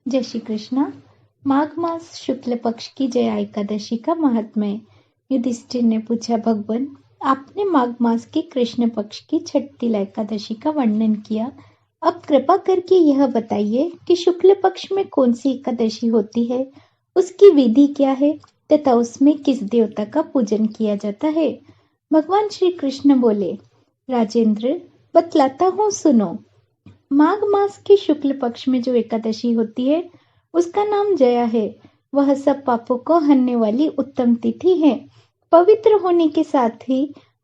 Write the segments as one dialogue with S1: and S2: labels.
S1: जय श्री कृष्णा। माघ मास शुक्ल पक्ष की जया एकादशी का महात्म्य। युधिष्ठिर ने पूछा, भगवान, आपने माघ मास की कृष्ण पक्ष की छठी एकादशी का वर्णन किया। अब कृपा करके यह बताइए कि शुक्ल पक्ष में कौन सी एकादशी होती है, उसकी विधि क्या है तथा उसमें किस देवता का पूजन किया जाता है। भगवान श्री कृष्ण बोले, राजेंद्र, बतलाता हूँ, सुनो। माघ मास के शुक्ल पक्ष में जो एकादशी होती है उसका नाम जया है। वह सब पापों को हरने वाली उत्तम तिथि है। पवित्र होने के साथ ही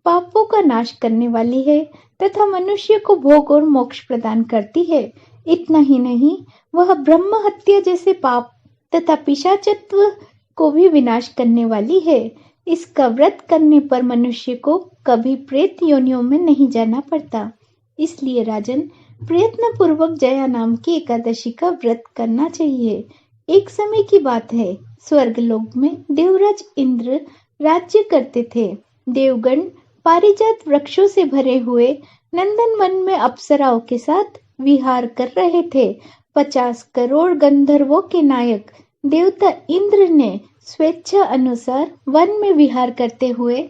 S1: पापों का नाश करने वाली है तथा मनुष्य को भोग और मोक्ष प्रदान करती है। इतना ही नहीं, वह ब्रह्म हत्या जैसे पाप तथा पिशाचत्व को भी विनाश करने वाली है। इसका व्रत करने पर मनुष्य को कभी प्रेत योनियों में नहीं जाना पड़ता। इसलिए राजन, प्रयत्न पूर्वक जया नाम की एकादशी का व्रत करना चाहिए। एक समय की बात है, स्वर्गलोक में देवराज इंद्र राज्य करते थे। देवगण पारिजात वृक्षों से भरे हुए नंदन वन में अप्सराओं के साथ विहार कर रहे थे। 50 करोड़ गंधर्वों के नायक देवता इंद्र ने स्वेच्छा अनुसार वन में विहार करते हुए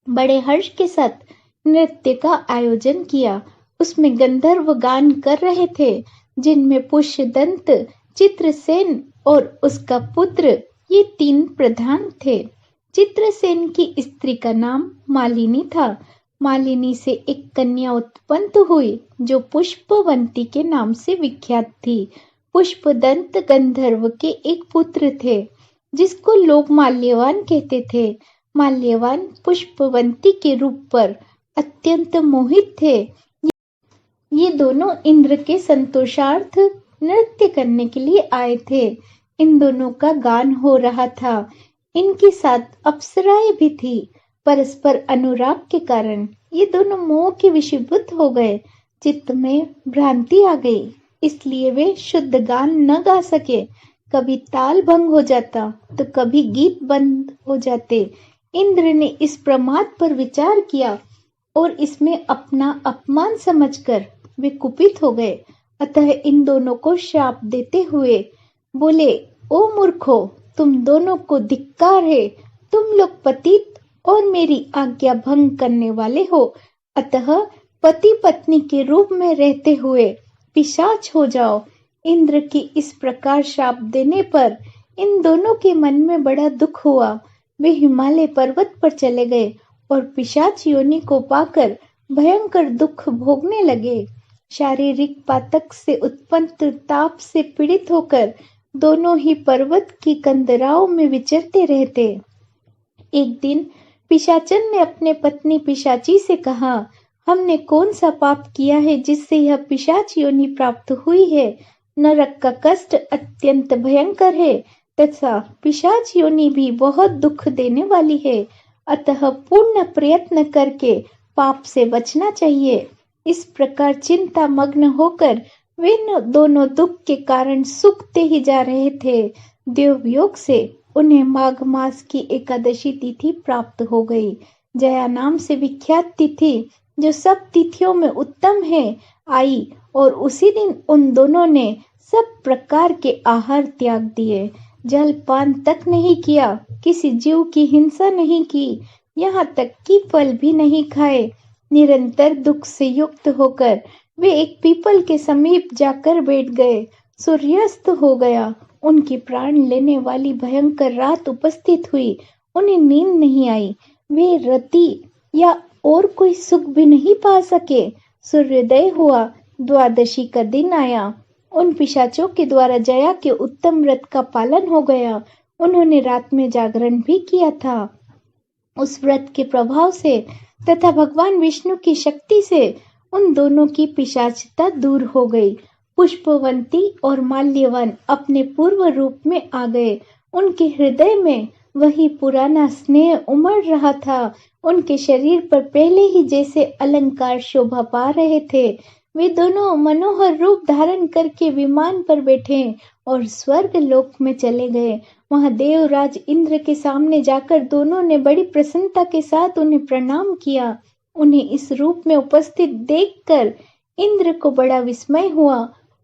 S1: बड़े हर्ष के साथ नृत्य का आयोजन किया। उसमें गंधर्व गान कर रहे थे, जिनमें पुष्यदंत, चित्रसेन और उसका पुत्र ये 3 प्रधान थे। चित्रसेन की स्त्री का नाम मालिनी था। मालिनी से एक कन्या उत्पन्न हुई जो पुष्पवंती के नाम से विख्यात थी। पुष्पदंत गंधर्व के एक पुत्र थे जिसको लोग माल्यवान कहते थे। माल्यवान पुष्पवंती के रूप पर अत्यंत मोहित थे। ये दोनों इंद्र के संतोषार्थ नृत्य करने के लिए आए थे। इन दोनों का गान हो रहा था। इनके साथ अप्सराएं भी थी। परस्पर अनुराग के कारण ये दोनों मोह के विषीभूत हो गए। चित्त में भ्रांति आ गई, इसलिए वे शुद्ध गान न गा सके। कभी ताल भंग हो जाता तो कभी गीत बंद हो जाते। इंद्र ने इस प्रमाद पर विचार किया और इसमें अपना अपमान समझकर वे कुपित हो गए। अतः इन दोनों को शाप देते हुए बोले, ओ मूर्खो, तुम दोनों को धिक्कार है। तुम लोग पतित और मेरी आज्ञा भंग करने वाले हो। अतः पति पत्नी के रूप में रहते हुए पिशाच हो जाओ। इंद्र की इस प्रकार शाप देने पर इन दोनों के मन में बड़ा दुख हुआ। वे हिमालय पर्वत पर चले गए और पिशाच योनि को पाकर भयंकर दुख भोगने लगे। शारीरिक पातक से उत्पन्न ताप से पीड़ित होकर दोनों ही पर्वत की कंदराओं में विचरते रहते। एक दिन पिशाचन ने अपने पत्नी पिशाची से कहा, हमने कौन सा पाप किया है जिससे यह पिशाच योनि प्राप्त हुई है। नरक का कष्ट अत्यंत भयंकर है तथा पिशाच योनि भी बहुत दुख देने वाली है। अतः पूर्ण प्रयत्न करके पाप से बचना चाहिए। इस प्रकार चिंता मग्न होकर वे दोनों दुख के कारण सूखते ही जा रहे थे। देवयोग से उन्हें माघ मास की एकादशी तिथि प्राप्त हो गई। जया नाम से विख्यात तिथि, जो सब तिथियों में उत्तम है, आई और उसी दिन उन दोनों ने सब प्रकार के आहार त्याग दिए। जलपान तक नहीं किया, किसी जीव की हिंसा नहीं की, यहाँ तक कि फल भी नहीं खाए। निरंतर दुख से युक्त होकर वे एक पीपल के समीप जाकर बैठ गए। सूर्यास्त हो गया। उनकी प्राण लेने वाली भयंकर रात उपस्थित हुई। उन्हें नींद नहीं आई। वे रति या और कोई सुख भी नहीं पा सके। सूर्योदय हुआ। द्वादशी का दिन आया। उन पिशाचों के द्वारा जया के उत्तम व्रत का पालन हो गया। उन्होंने रात में जागरण भी किया था। उस व्रत के प्रभाव से तथा भगवान विष्णु की शक्ति से उन दोनों की पिशाचता दूर हो गई। पुष्पवंती और माल्यवान अपने पूर्व रूप में आ गए। उनके हृदय में वही पुराना स्नेह उमड़ रहा था। उनके शरीर पर पहले ही जैसे अलंकार शोभा पा रहे थे। वे दोनों मनोहर रूप धारण करके विमान पर बैठे और स्वर्ग लोक में चले गए। वहां देवराज इंद्र के सामने जाकर दोनों ने बड़ी प्रसन्नता के साथ उन्हें प्रणाम किया। उन्हें इस रूप में उपस्थित देखकर इंद्र को बड़ा विस्मय हुआ।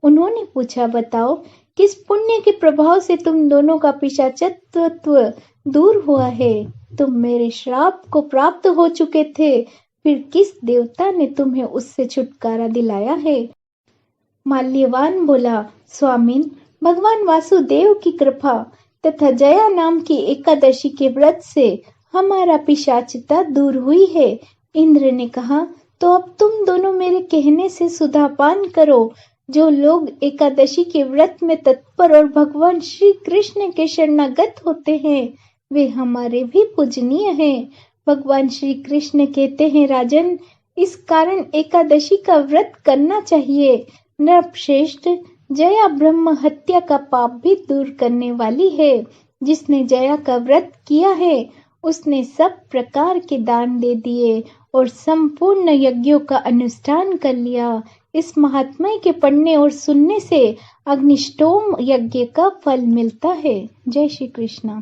S1: उन्होंने पूछा, बताओ, किस पुण्य के प्रभाव से तुम दोनों का पिशाचत्व दूर हुआ है? तुम मेरे श्राप को प्राप्त हो चुके थे, फिर किस देवता ने तुम्हें उससे छुटकारा दिलाया है? माल्यवान बोला, स्वामिन, भगवान वासुदेव की कृपा तथा जया नाम की एकादशी के व्रत से हमारा पिशाचता दूर हुई है। इंद्र ने कहा, तो अब तुम दोनों मेरे कहने से सुधापान करो। जो लोग एकादशी के व्रत में तत्पर और भगवान श्री कृष्ण के शरणागत होते हैं, वे हमारे भी पूजनीय हैं। भगवान श्री कृष्ण कहते हैं, राजन, इस कारण एकादशी का व्रत करना चाहिए। नृपश्रेष्ठ, जया ब्रह्म हत्या का पाप भी दूर करने वाली है। जिसने जया का व्रत किया है, उसने सब प्रकार के दान दे दिए और संपूर्ण यज्ञों का अनुष्ठान कर लिया। इस महात्म्य के पढ़ने और सुनने से अग्निष्टोम यज्ञ का फल मिलता है। जय श्री कृष्ण।